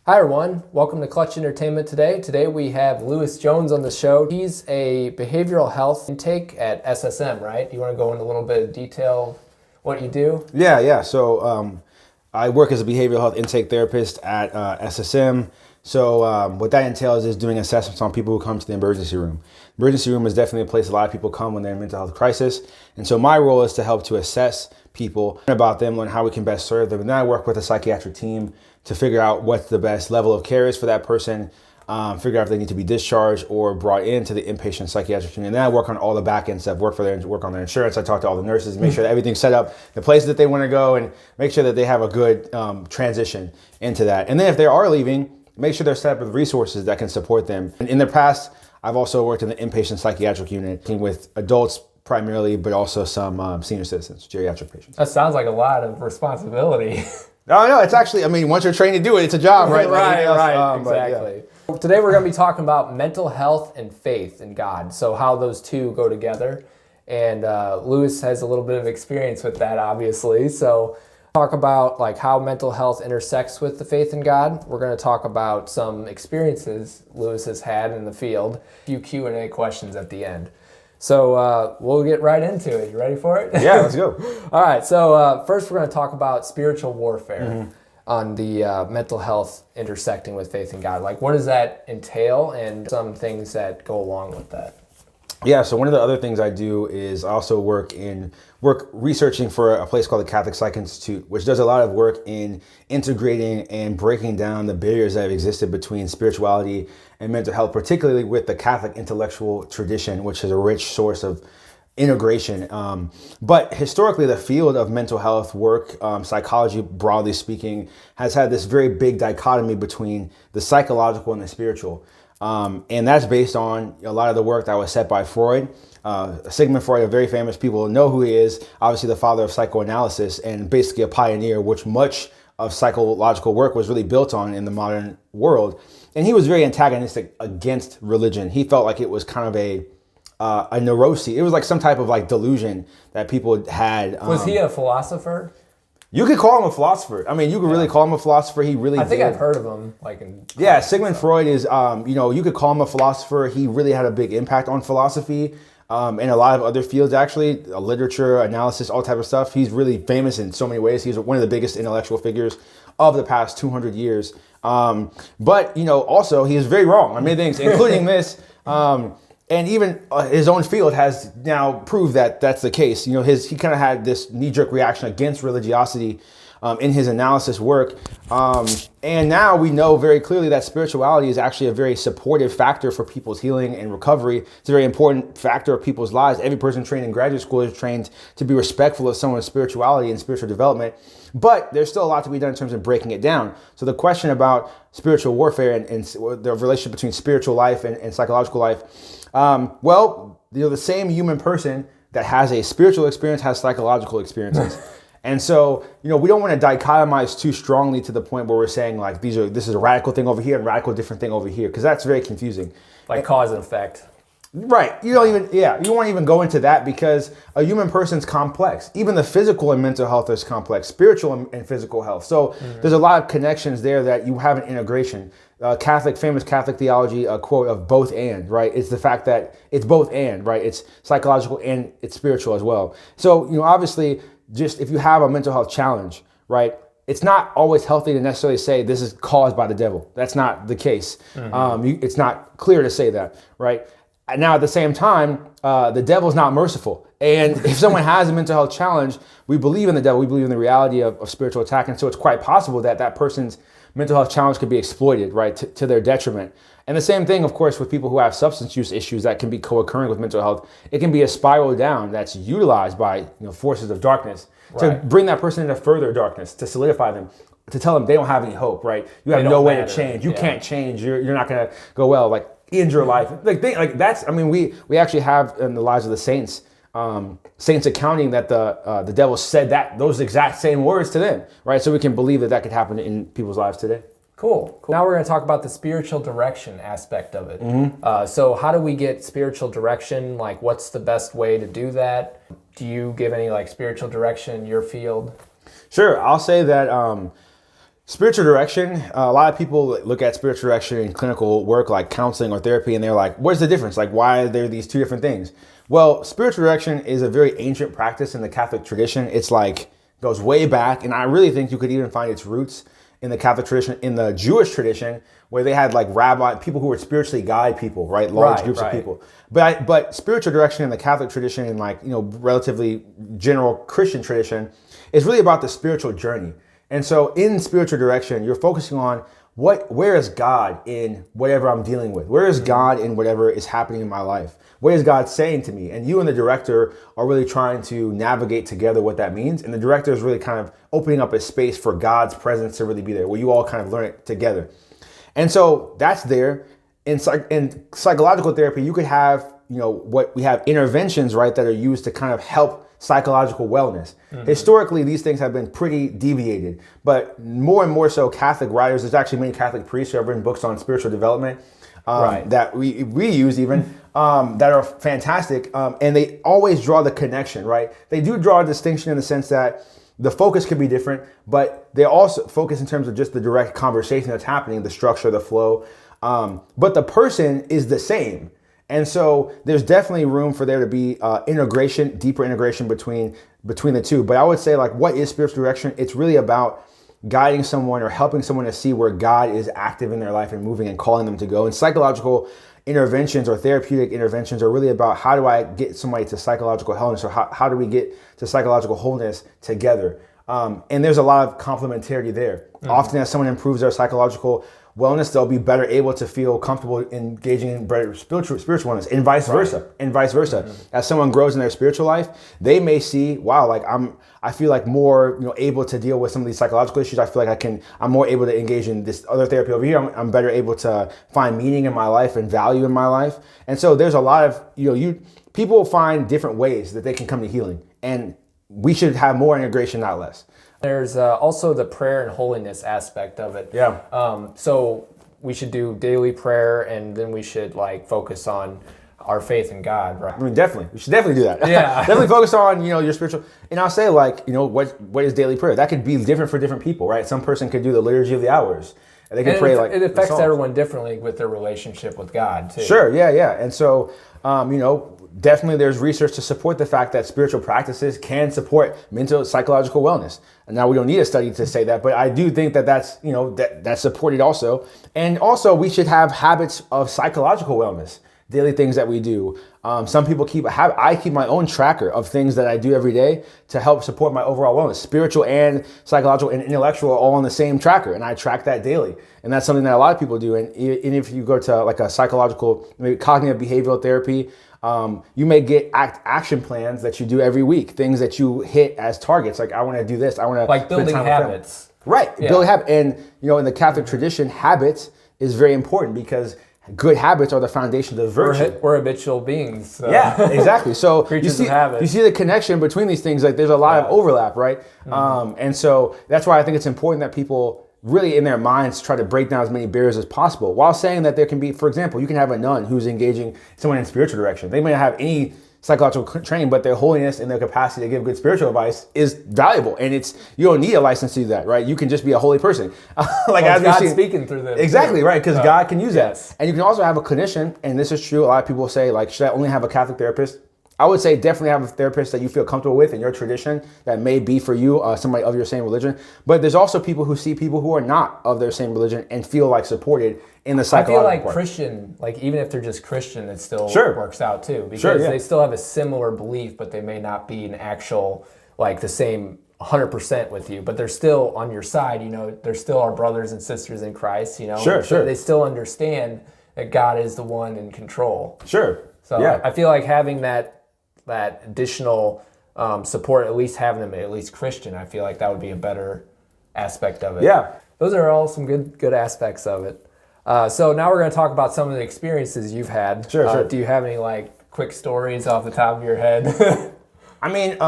Hi everyone, welcome to Clutch Entertainment today. Today we have Lewis Jones on the show. He's a behavioral health intake at SSM, right? You want to go into a little bit of detail what you do? Yeah. So I work as a behavioral health intake therapist at SSM. So what that entails is doing assessments on people who come to the emergency room. Emergency room is definitely a place a lot of people come when they're in mental health crisis. And so my role is to help to assess people, learn about them, learn how we can best serve them. And then I work with a psychiatric team to figure out what the best level of care is for that person, figure out if they need to be discharged or brought into the inpatient psychiatric unit. And then I work on all the back end stuff, work on their insurance. I talk to all the nurses, make sure that everything's set up, the places that they want to go, and make sure that they have a good transition into that. And then if they are leaving, make sure they're set up with resources that can support them. And in the past, I've also worked in the inpatient psychiatric unit with adults primarily, but also some senior citizens, geriatric patients. That sounds like a lot of responsibility. No, it's actually, once you're trained to do it, it's a job, right? Right, exactly. Yeah. Today we're going to be talking about mental health and faith in God, so how those two go together. And Lewis has a little bit of experience with that, obviously. So talk about like how mental health intersects with the faith in God. We're going to talk about some experiences Lewis has had in the field, a few Q&A questions at the end. So we'll get right into it. You ready for it? Yeah, let's go. All right. So first we're going to talk about spiritual warfare on the mental health intersecting with faith in God. Like, what does that entail and some things that go along with that? Yeah, so one of the other things I do is I also work researching for a place called the Catholic Psych Institute, which does a lot of work in integrating and breaking down the barriers that have existed between spirituality and mental health, particularly with the Catholic intellectual tradition, which is a rich source of integration. But historically, the field of mental health work, psychology, broadly speaking, has had this very big dichotomy between the psychological and the spiritual. And that's based on a lot of the work that was set by Freud. Sigmund Freud, a very famous, people know who he is, obviously the father of psychoanalysis and basically a pioneer, which much of psychological work was really built on in the modern world. And he was very antagonistic against religion. He felt like it was kind of a neurosis. It was like some type of like delusion that people had. Was he a philosopher? You could call him a philosopher. You could really call him a philosopher. He really I think did. I've heard of him. Sigmund Freud is, you could call him a philosopher. He really had a big impact on philosophy and a lot of other fields, actually, literature, analysis, all type of stuff. He's really famous in so many ways. He's one of the biggest intellectual figures of the past 200 years. But also, he is very wrong on many things, including this. And even his own field has now proved that that's the case. He kind of had this knee-jerk reaction against religiosity in his analysis work. And now we know very clearly that spirituality is actually a very supportive factor for people's healing and recovery. It's a very important factor of people's lives. Every person trained in graduate school is trained to be respectful of someone's spirituality and spiritual development. But there's still a lot to be done in terms of breaking it down. So the question about spiritual warfare and the relationship between spiritual life and psychological life, the same human person that has a spiritual experience has psychological experiences. And so, we don't want to dichotomize too strongly to the point where we're saying like this is a radical thing over here and radical different thing over here, because that's very confusing. Like cause and effect. Right. You won't even go into that because a human person's complex. Even the physical and mental health is complex, spiritual and physical health. So there's a lot of connections there that you have an integration. Famous Catholic theology, a quote of both and, right? It's the fact that it's both and, right? It's psychological and it's spiritual as well. So, obviously, just if you have a mental health challenge, right? It's not always healthy to necessarily say this is caused by the devil. That's not the case. It's not clear to say that, right? And now, at the same time, the devil's not merciful. And if someone has a mental health challenge, we believe in the devil. We believe in the reality of spiritual attack. And so it's quite possible that person's mental health challenge could be exploited, right, to their detriment. And the same thing, of course, with people who have substance use issues that can be co-occurring with mental health. It can be a spiral down that's utilized by forces of darkness to bring that person into further darkness, to solidify them, to tell them they don't have any hope, right? You have no way to change. You can't change. You're not going to go well. Like, end your life. We actually have in the lives of the saints, saints accounting that the devil said those exact same words to them, right? So we can believe that could happen in people's lives today. Cool. Now we're going to talk about the spiritual direction aspect of it. So how do we get spiritual direction? Like, what's the best way to do that? Do you give any spiritual direction in your field? Sure. I'll say that Spiritual direction, a lot of people look at spiritual direction in clinical work like counseling or therapy, and they're like, what's the difference? Like, why are there these two different things? Well, spiritual direction is a very ancient practice in the Catholic tradition. It's like, goes way back, and I really think you could even find its roots in the Catholic tradition, in the Jewish tradition, where they had like people who were spiritually guide people, right? Large groups of people. But spiritual direction in the Catholic tradition and like, relatively general Christian tradition is really about the spiritual journey. And so in spiritual direction, you're focusing on where is God in whatever I'm dealing with? Where is God in whatever is happening in my life? What is God saying to me? And you and the director are really trying to navigate together what that means. And the director is really kind of opening up a space for God's presence to really be there, where you all kind of learn it together. And so that's there. In psychological therapy, you could have, what we have interventions, right, that are used to kind of help psychological wellness. Historically, these things have been pretty deviated, but more and more so Catholic writers, there's actually many Catholic priests who have written books on spiritual development that we use even, that are fantastic. And they always draw the connection, right? They do draw a distinction in the sense that the focus could be different, but they also focus in terms of just the direct conversation that's happening, the structure, the flow. But the person is the same. And so there's definitely room for there to be integration, deeper integration between the two. But I would say, like, what is spiritual direction? It's really about guiding someone or helping someone to see where God is active in their life and moving and calling them to go. And psychological interventions or therapeutic interventions are really about, how do I get somebody to psychological wholeness, or how do we get to psychological wholeness together? And there's a lot of complementarity there. Often as someone improves their psychological wellness, they'll be better able to feel comfortable engaging in better spiritual wellness, and vice versa. As someone grows in their spiritual life, they may see, wow, like I feel like more, able to deal with some of these psychological issues. I feel like I'm more able to engage in this other therapy over here. I'm better able to find meaning in my life and value in my life. And so there's a lot of, people find different ways that they can come to healing, and we should have more integration, not less. There's also the prayer and holiness aspect of it. Yeah. So we should do daily prayer, and then we should focus on our faith in God, right? I mean, definitely. We should definitely do that. Yeah. Definitely focus on, your spiritual. And I'll say, what is daily prayer? That could be different for different people, right? Some person could do the liturgy of the hours. And they can pray it affects everyone differently with their relationship with God, too. Sure, yeah. And so, definitely there's research to support the fact that spiritual practices can support mental, psychological wellness. And now we don't need a study to say that, but I do think that that's supported also. And also we should have habits of psychological wellness, daily things that we do. Some people I keep my own tracker of things that I do every day to help support my overall wellness. Spiritual and psychological and intellectual are all on the same tracker, and I track that daily. And that's something that a lot of people do. And if you go to like a psychological, maybe cognitive behavioral therapy, you may get action plans that you do every week, things that you hit as targets. Like, I want to do this. I want to like building habits. Right. Yeah. Building habits. And, in the Catholic tradition, habits is very important because good habits are the foundation of virtue. We're habitual beings. So. Yeah, exactly. So creatures of habit. You see the connection between these things. Like, there's a lot of overlap, right? And so that's why I think it's important that people really in their minds try to break down as many barriers as possible, while saying that there can be, for example, you can have a nun who's engaging someone in spiritual direction. They may not have any psychological training, but their holiness and their capacity to give good spiritual advice is valuable. And you don't need a license to do that, right? You can just be a holy person. As God's speaking through them. Exactly, right, because God can use that. And you can also have a clinician, and this is true, a lot of people say, should I only have a Catholic therapist? I would say definitely have a therapist that you feel comfortable with in your tradition that may be for you, somebody of your same religion. But there's also people who see people who are not of their same religion and feel supported in the psychological I feel part. Christian, even if they're just Christian, it still works out too. Because they still have a similar belief, but they may not be an actual, the same 100% with you. But they're still on your side, they're still our brothers and sisters in Christ, Sure. They still understand that God is the one in control. Sure. So I feel like having that additional support, at least having them at least Christian, I feel like that would be a better aspect of it. Yeah. Those are all some good aspects of it. So now we're going to talk about some of the experiences you've had. Sure. Do you have any quick stories off the top of your head? I mean,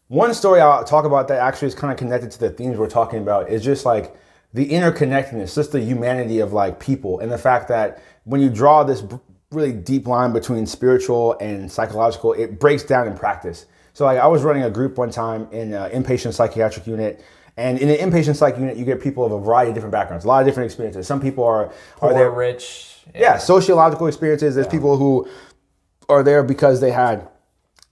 one story I'll talk about that actually is kind of connected to the themes we're talking about is just the interconnectedness, just the humanity of people, and the fact that when you draw this really deep line between spiritual and psychological, it breaks down in practice. So I was running a group one time in an inpatient psychiatric unit, And in an inpatient psych unit, you get people of a variety of different backgrounds, a lot of different experiences. Some people are there, rich. Yeah, sociological experiences. There's people who are there because they had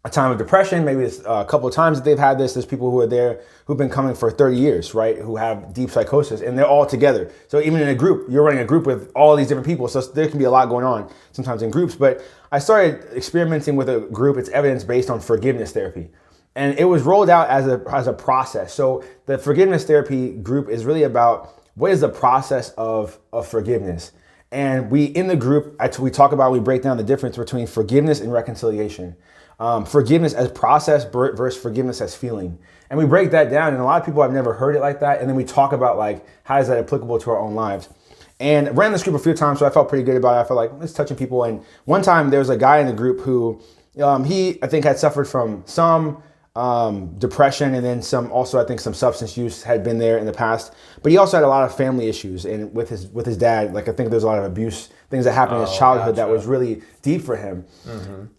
a time of depression. Maybe it's a couple of times that they've had this. There's people who are there who've been coming for 30 years, right? Who have deep psychosis, and they're all together. So even in a group, you're running a group with all these different people. So there can be a lot going on sometimes in groups. But I started experimenting with a group. It's evidence-based on forgiveness therapy. And it was rolled out as a process. So the forgiveness therapy group is really about what is the process of forgiveness. And in the group, we talk about, we break down the difference between forgiveness and reconciliation. Forgiveness as process versus forgiveness as feeling. And we break that down, and a lot of people have never heard it like that. And then we talk about like, how is that applicable to our own lives? And I ran this group a few times, so I felt pretty good about it. I felt like it's touching people. And one time there was a guy in the group who, he, I think, had suffered from some depression, and then some substance use had been there in the past, but he also had a lot of family issues, and with his dad, like I think there's a lot of abuse, things that happened in his childhood that was really deep for him.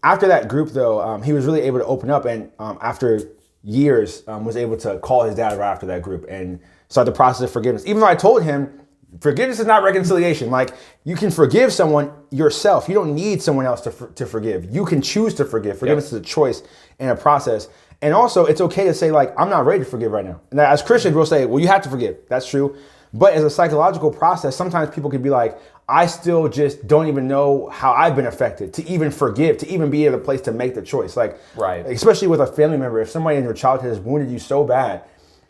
After that group though, he was really able to open up, and after years was able to call his dad right after that group and start the process of forgiveness, even though I told him forgiveness is not reconciliation. Like, you can forgive someone yourself. You don't need someone else to forgive. You can choose to forgive. Forgiveness is a choice and a process. And also, it's okay to say, like, I'm not ready to forgive right now. And as Christians, we'll say, well, you have to forgive. That's true. But as a psychological process, sometimes people can be like, I still just don't even know how I've been affected to even forgive, to even be in a place to make the choice. Like, right. Especially with a family member, if somebody in your childhood has wounded you so bad,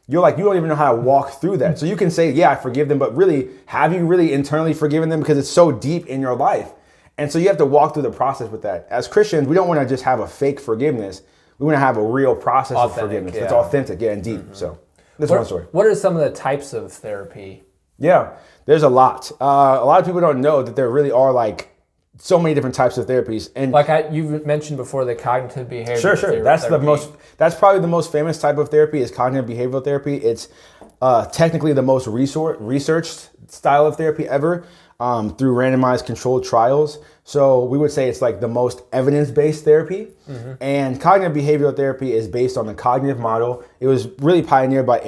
you're like, you don't even know how to walk through that. So you can say, yeah, I forgive them, but really, have you really internally forgiven them? Because it's so deep in your life. And so you have to walk through the process with that. As Christians, we don't want to just have a fake forgiveness. We want to have a real process of forgiveness. It's authentic, and deep. So that's one story. What are some of the types of therapy? Yeah, there's a lot. A lot of people don't know that there really are like so many different types of therapies. And like you've mentioned before, the cognitive behavioral therapy. That's probably the most famous type of therapy is cognitive behavioral therapy. It's technically the most researched style of therapy ever through randomized controlled trials. So we would say it's like the most evidence-based therapy. And cognitive behavioral therapy is based on the cognitive model. It was really pioneered by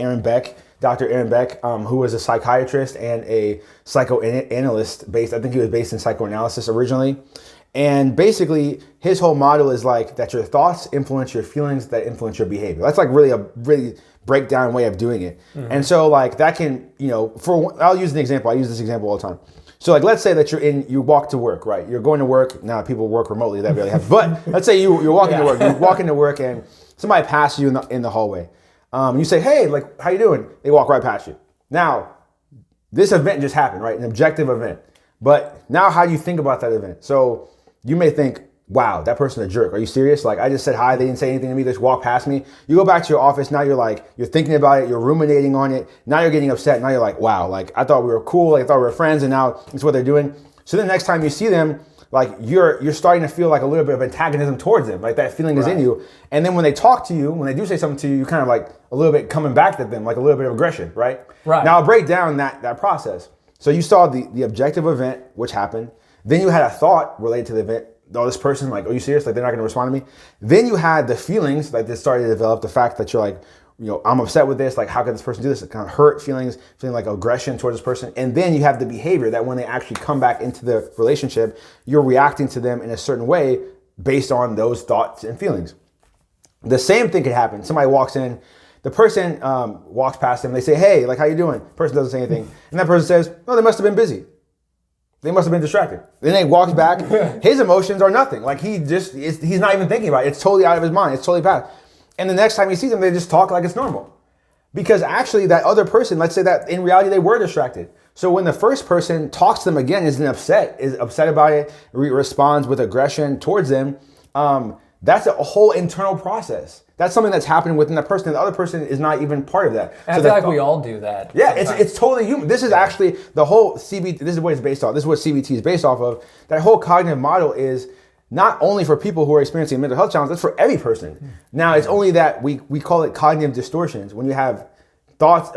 Dr. Aaron Beck, who was a psychiatrist and a psychoanalyst I think he was based in psychoanalysis originally. And basically his whole model is like that your thoughts influence your feelings that influence your behavior. That's like really breakdown way of doing it. And so like that can, I'll use an example. I use this example all the time. So like, let's say that you walk to work, right? You're going to work. Now people work remotely, that really happens. But let's say you're walking to work. You walk into work and somebody passes you in the hallway. You say, hey, like, how you doing? They walk right past you. Now, this event just happened, right? An objective event. But now how do you think about that event? So you may think, wow, that person's a jerk. Are you serious? Like, I just said hi, they didn't say anything to me, they just walked past me. You go back to your office, now you're thinking about it, you're ruminating on it. Now you're getting upset. Now you're like, wow, like, I thought we were cool, like, I thought we were friends, and now it's what they're doing. So the next time you see them, like you're starting to feel like a little bit of antagonism towards them, like that feeling is in you. And then when they talk to you, when they do say something to you, you kind of like a little bit coming back at them, like a little bit of aggression, right? Now I'll break down that process. So you saw the objective event, which happened. Then you had a thought related to the event. Oh, this person, like, are you serious? Like, they're not going to respond to me. Then you had the feelings, like, that started to develop, the fact that you're like, I'm upset with this. Like, how could this person do this? It kind of hurt feelings, feeling like aggression towards this person. And then you have the behavior that when they actually come back into the relationship, you're reacting to them in a certain way based on those thoughts and feelings. The same thing could happen. Somebody walks in, the person walks past them. They say, hey, like, how you doing? Person doesn't say anything. And that person says, oh, they must have been busy. They must have been distracted. Then he walks back. His emotions are nothing. Like, he's not even thinking about it. It's totally out of his mind. It's totally past. And the next time he sees them, they just talk like it's normal. Because actually that other person, let's say that in reality they were distracted. So when the first person talks to them again, is upset about it, responds with aggression towards them, that's a whole internal process. That's something that's happening within that person. And the other person is not even part of that. And so I feel like we all do that. Yeah, it's totally human. This is actually the whole CBT. This is what it's based off. This is what CBT is based off of. That whole cognitive model is not only for people who are experiencing mental health challenges, that's for every person. Now, it's only that we call it cognitive distortions. When you have thoughts,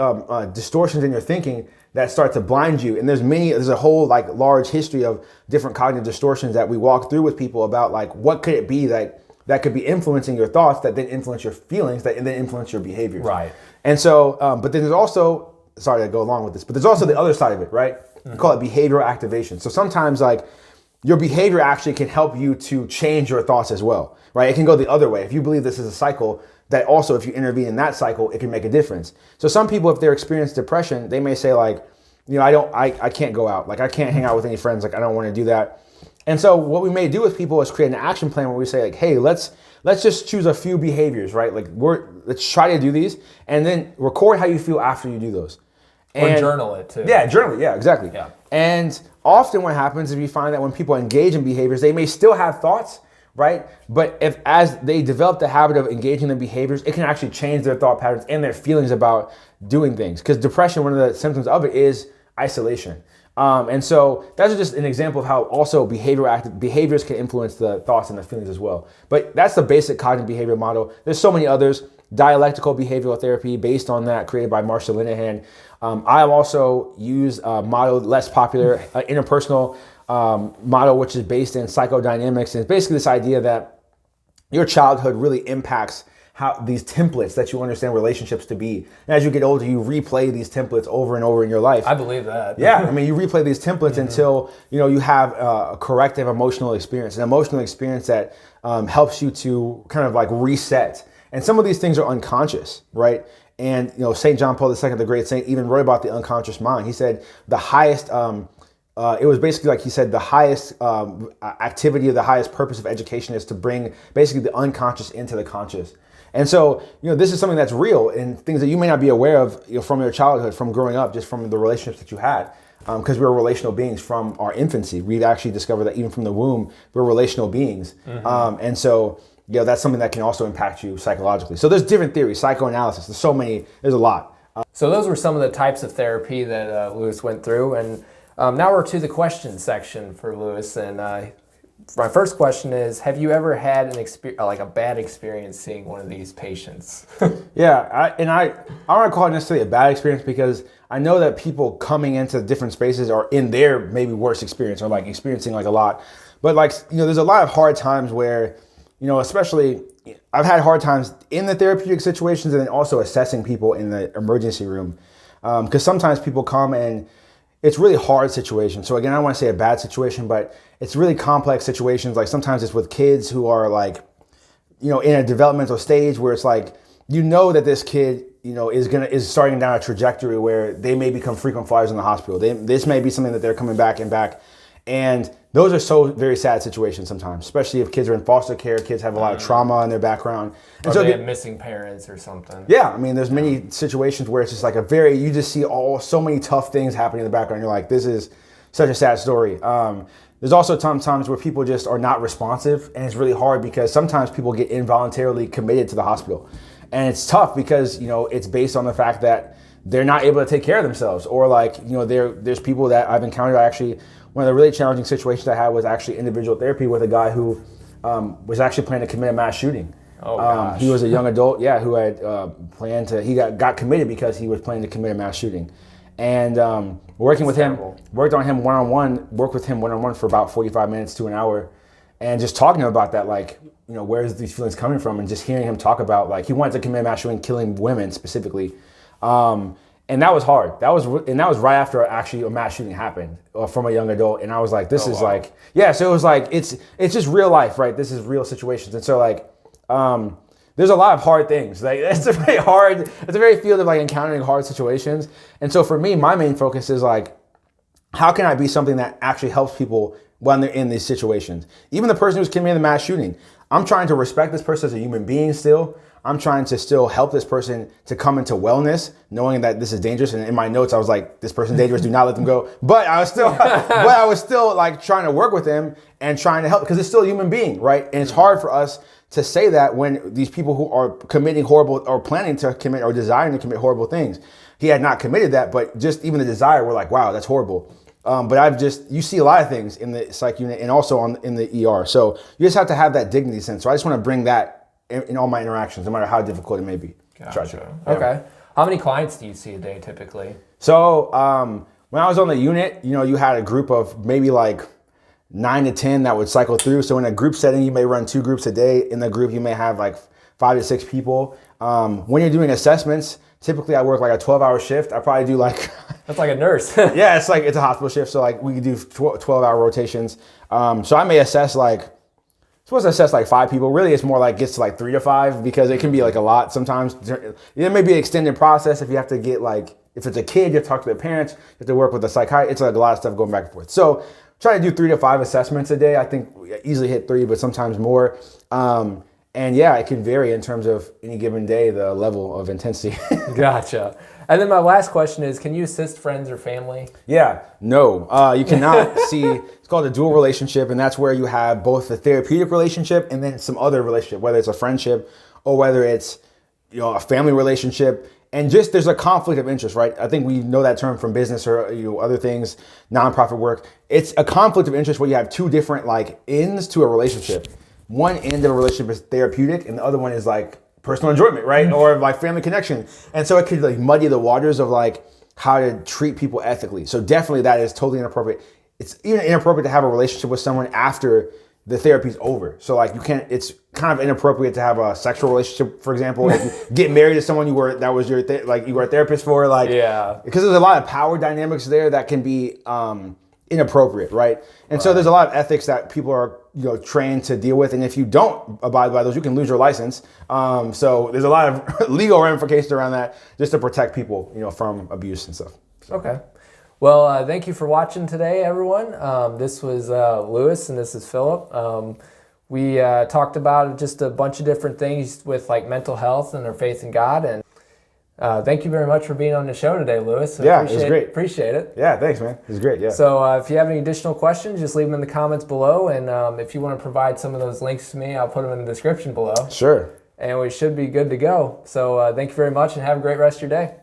distortions in your thinking that start to blind you. And there's a whole like large history of different cognitive distortions that we walk through with people about like, what could it be that that could be influencing your thoughts that then influence your feelings that then influence your behaviors. Right. And so, but then there's also, sorry to go along with this, but there's also the other side of it, right? We call it behavioral activation. So sometimes like your behavior actually can help you to change your thoughts as well, right? It can go the other way. If you believe this is a cycle, that also if you intervene in that cycle, it can make a difference. So some people, if they're experiencing depression, they may say like, you know, I can't go out. Like I can't hang out with any friends. Like I don't want to do that. And so what we may do with people is create an action plan where we say like, hey, let's just choose a few behaviors, right? Like let's try to do these and then record how you feel after you do those. Or journal it too. Yeah, journal it. Yeah, exactly. Yeah. And often what happens is we find that when people engage in behaviors, they may still have thoughts, right? But as they develop the habit of engaging in behaviors, it can actually change their thought patterns and their feelings about doing things. Because depression, one of the symptoms of it is isolation. And so that's just an example of how also behaviors can influence the thoughts and the feelings as well. But that's the basic cognitive behavior model. There's so many others. Dialectical behavioral therapy based on that, created by Marshall Linehan. I have also used a model less popular, interpersonal model, which is based in psychodynamics. And it's basically this idea that your childhood really impacts how these templates that you understand relationships to be. And as you get older, you replay these templates over and over in your life. I believe that. Yeah, I mean, you replay these templates until you have a corrective emotional experience, an emotional experience that helps you to kind of like reset. And some of these things are unconscious, right? And St. John Paul II, the great saint, even wrote about the unconscious mind. He said the highest, it was basically like he said the highest activity or the highest purpose of education is to bring basically the unconscious into the conscious. And so, this is something that's real and things that you may not be aware of from your childhood, from growing up, just from the relationships that you had. Because we're relational beings from our infancy. We've actually discovered that even from the womb, we're relational beings. And so, that's something that can also impact you psychologically. So there's different theories, psychoanalysis, there's a lot. So those were some of the types of therapy that Lewis went through. And now we're to the question section for Lewis. And my first question is, have you ever had a bad experience seeing one of these patients? Yeah, I don't want to call it necessarily a bad experience because I know that people coming into different spaces are in their maybe worst experience or like experiencing like a lot. But there's a lot of hard times where, especially I've had hard times in the therapeutic situations and then also assessing people in the emergency room. Because sometimes people come and it's really hard situations. So again, I don't want to say a bad situation, but it's really complex situations. Like sometimes it's with kids who are like, in a developmental stage where it's like, that this kid, is starting down a trajectory where they may become frequent flyers in the hospital. This may be something that they're coming back and back. And those are so very sad situations sometimes, especially if kids are in foster care, kids have a lot of trauma in their background. And or so they have missing parents or something. Yeah, I mean, there's many situations where it's just like you just see so many tough things happening in the background. You're like, this is such a sad story. There's also times where people just are not responsive, and it's really hard because sometimes people get involuntarily committed to the hospital. And it's tough because, it's based on the fact that they're not able to take care of themselves. Or there's people that I've encountered. One of the really challenging situations I had was actually individual therapy with a guy who was actually planning to commit a mass shooting. Oh, gosh. He was a young adult, who had he got committed because he was planning to commit a mass shooting. And worked on him one-on-one for about 45 minutes to an hour. And just talking to him about that, where's these feelings coming from? And just hearing him talk about, he wanted to commit a mass shooting, killing women specifically. And that was hard. That was right after actually a mass shooting happened from a young adult. And I was like, this is wow. So it was it's just real life, right? This is real situations. And so there's a lot of hard things. It's a very field of encountering hard situations. And so for me, my main focus is how can I be something that actually helps people when they're in these situations? Even the person who's committing the mass shooting, I'm trying to respect this person as a human being still. I'm trying to still help this person to come into wellness, knowing that this is dangerous. And in my notes, I was like, this person's dangerous, do not let them go. But I was still trying to work with them and trying to help because it's still a human being, right? And it's hard for us to say that when these people who are committing horrible or planning to commit or desiring to commit horrible things, he had not committed that, but just even the desire, we're like, wow, that's horrible. But you see a lot of things in the psych unit and also in the ER. So you just have to have that dignity sense. So I just want to bring that in all my interactions, no matter how difficult it may be. Gotcha. Okay. How many clients do you see a day typically? So when I was on the unit, you had a group of maybe 9 to 10 that would cycle through. So in a group setting, you may run 2 groups a day. In the group, you may have like 5 to 6 people. When you're doing assessments, typically I work like a 12-hour shift. I probably do like... That's like a nurse. Yeah, it's a hospital shift. So like we could do 12-hour rotations. So I may assess like, supposed to assess like 5 people. Really, it's more like gets to like 3 to 5 because it can be like a lot sometimes. It may be an extended process if you have to get like, if it's a kid, you have to talk to their parents, you have to work with a psychiatrist. It's like a lot of stuff going back and forth. So try to do 3 to 5 assessments a day. I think we easily hit 3, but sometimes more. And yeah, it can vary in terms of any given day, the level of intensity. Gotcha. And then my last question is, can you assist friends or family? Yeah, no, you cannot see, it's called a dual relationship, and that's where you have both the therapeutic relationship and then some other relationship, whether it's a friendship or whether it's, a family relationship. And just there's a conflict of interest, right? I think we know that term from business or other things, nonprofit work. It's a conflict of interest where you have 2 different like ends to a relationship. One end of a relationship is therapeutic, and the other one is like personal enjoyment, right? Or like family connection. And so it could like muddy the waters of like how to treat people ethically. So definitely that is totally inappropriate. It's even inappropriate to have a relationship with someone after the therapy's over. So like it's kind of inappropriate to have a sexual relationship, for example. If you get married to someone you were a therapist for, like, yeah, because there's a lot of power dynamics there that can be inappropriate, right? And so there's a lot of ethics that people are trained to deal with, and if you don't abide by those, you can lose your license. So there's a lot of legal ramifications around that, just to protect people, from abuse and stuff. So. Okay. Well, thank you for watching today, everyone. This was Lewis, and this is Philip. We talked about just a bunch of different things with like mental health and our faith in God. And thank you very much for being on the show today, Lewis. Yeah, it was great. Appreciate it. Yeah, thanks, man. It was great, yeah. So if you have any additional questions, just leave them in the comments below. And if you want to provide some of those links to me, I'll put them in the description below. Sure. And we should be good to go. So thank you very much, and have a great rest of your day.